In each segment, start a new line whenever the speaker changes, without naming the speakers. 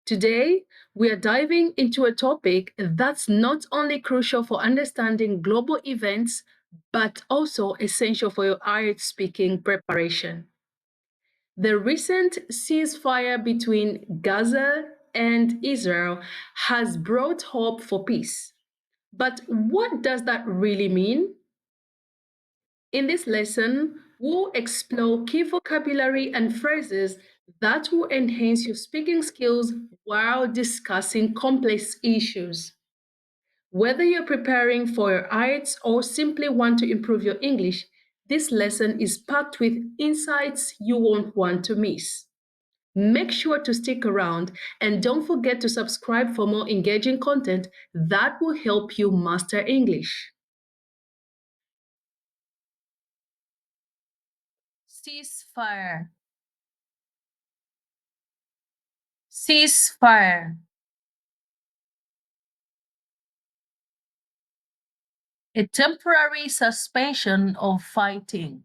Today, we are diving into a topic that's not only crucial for understanding global events, but also essential for your IELTS speaking preparation. The recent ceasefire between Gaza and Israel has brought hope for peace. But what does that really mean? In this lesson, we'll explore key vocabulary and phrases that will enhance your speaking skills while discussing complex issues. Whether you're preparing for your IELTS or simply want to improve your English, this lesson is packed with insights you won't want to miss. Make sure to stick around and don't forget to subscribe for more engaging content that will help you master English. Ceasefire. Ceasefire. A temporary suspension of fighting.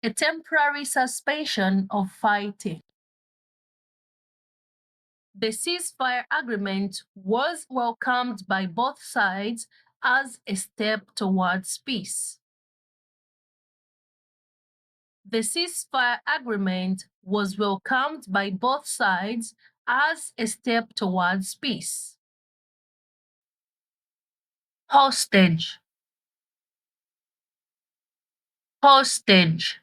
A temporary suspension of fighting. The ceasefire agreement was welcomed by both sides as a step towards peace. The ceasefire agreement was welcomed by both sides as a step towards peace. Hostage. Hostage.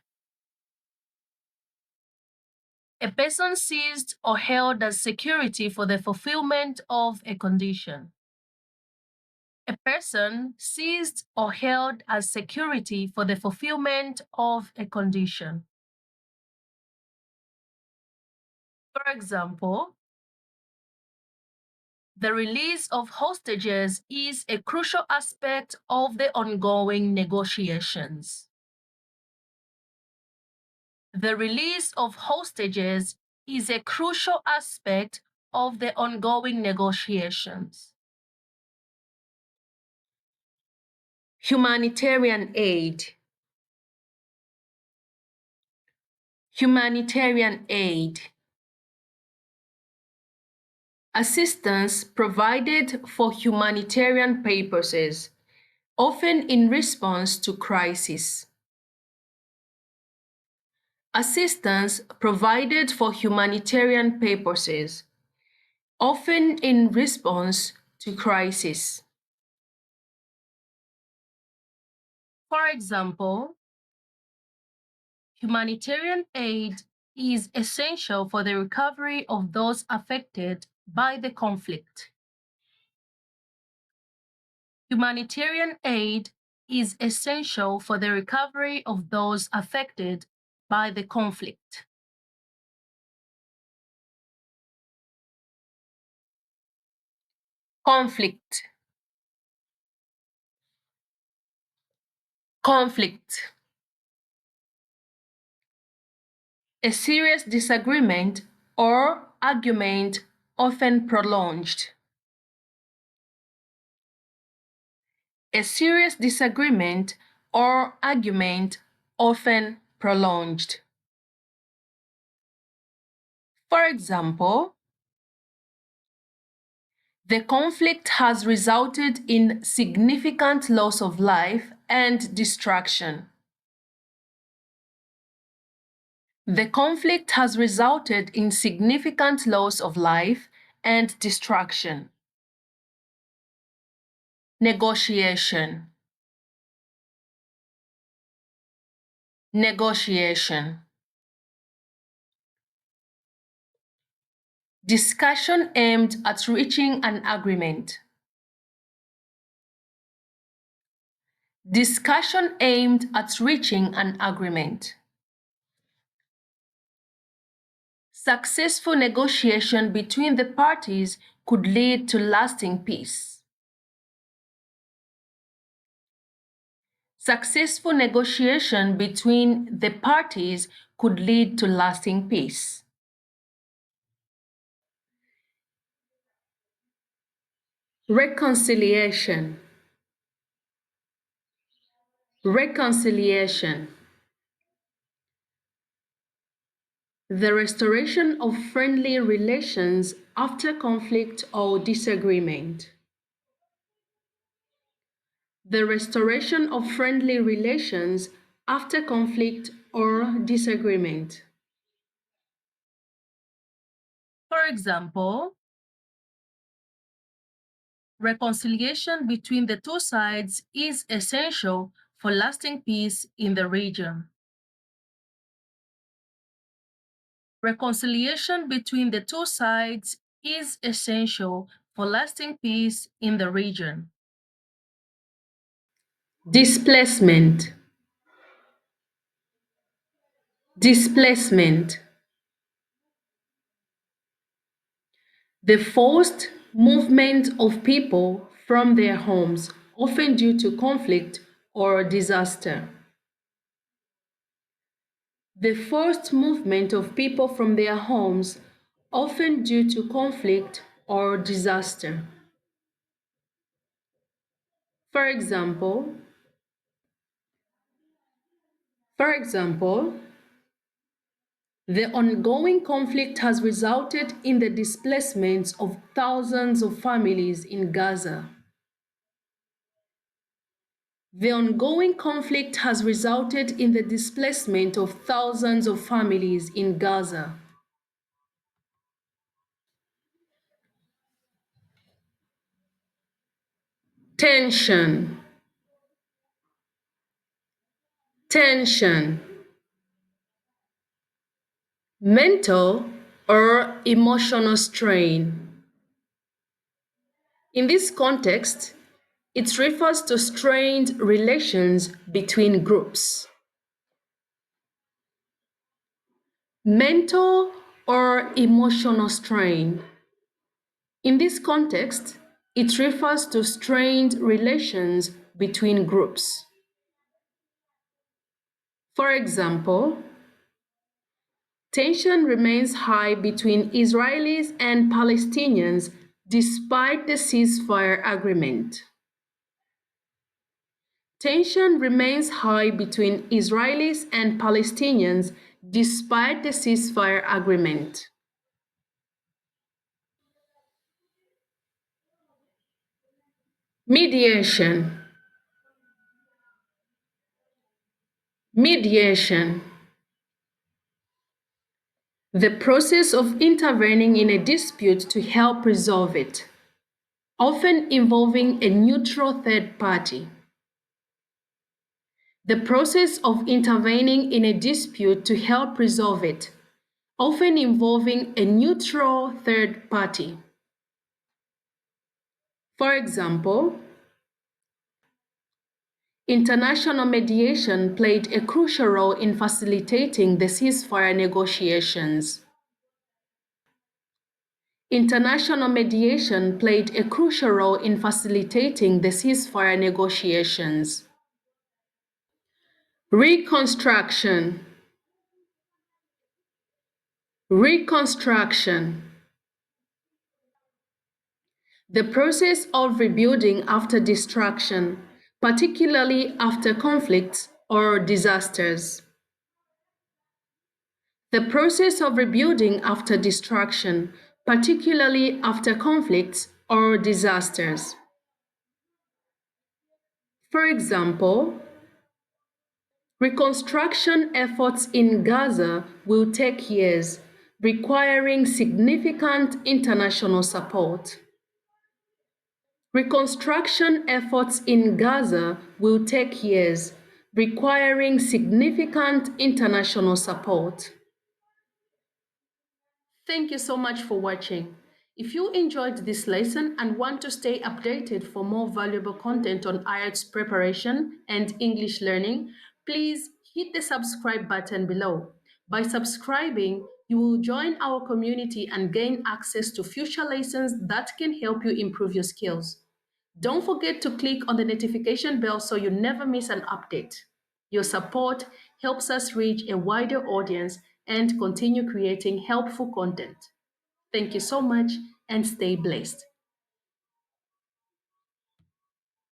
A person seized or held as security for the fulfillment of a condition. A person seized or held as security for the fulfillment of a condition. For example, the release of hostages is a crucial aspect of the ongoing negotiations. The release of hostages is a crucial aspect of the ongoing negotiations. Humanitarian aid. Humanitarian aid. Assistance provided for humanitarian purposes, often in response to crisis. Assistance provided for humanitarian purposes, often in response to crisis. For example, humanitarian aid is essential for the recovery of those affected by the conflict. Humanitarian aid is essential for the recovery of those affected by the conflict. Conflict. Conflict. A serious disagreement or argument, often prolonged. A serious disagreement or argument, often prolonged. For example, the conflict has resulted in significant loss of life and destruction. The conflict has resulted in significant loss of life and destruction. Negotiation. Negotiation. Discussion aimed at reaching an agreement. Discussion aimed at reaching an agreement. Successful negotiation between the parties could lead to lasting peace. Successful negotiation between the parties could lead to lasting peace. Reconciliation. Reconciliation. The restoration of friendly relations after conflict or disagreement. The restoration of friendly relations after conflict or disagreement. For example, reconciliation between the two sides is essential for lasting peace in the region. Reconciliation between the two sides is essential for lasting peace in the region. Displacement. Displacement. The forced movement of people from their homes, often due to conflict or disaster. The forced movement of people from their homes, often due to conflict or disaster. For example, the ongoing conflict has resulted in the displacement of thousands of families in Gaza. The ongoing conflict has resulted in the displacement of thousands of families in Gaza. Tension. Tension. Mental or emotional strain. In this context, it refers to strained relations between groups. Mental or emotional strain. In this context, it refers to strained relations between groups. For example, tension remains high between Israelis and Palestinians despite the ceasefire agreement. Tension remains high between Israelis and Palestinians despite the ceasefire agreement. Mediation. Mediation. The process of intervening in a dispute to help resolve it, often involving a neutral third party. The process of intervening in a dispute to help resolve it, often involving a neutral third party. For example, international mediation played a crucial role in facilitating the ceasefire negotiations. International mediation played a crucial role in facilitating the ceasefire negotiations. Reconstruction. Reconstruction. The process of rebuilding after destruction, particularly after conflicts or disasters. The process of rebuilding after destruction, particularly after conflicts or disasters. For example, reconstruction efforts in Gaza will take years, requiring significant international support. Reconstruction efforts in Gaza will take years, requiring significant international support. Thank you so much for watching. If you enjoyed this lesson and want to stay updated for more valuable content on IELTS preparation and English learning, please hit the subscribe button below. By subscribing, you will join our community and gain access to future lessons that can help you improve your skills. Don't forget to click on the notification bell so you never miss an update. Your support helps us reach a wider audience and continue creating helpful content. Thank you so much and stay blessed.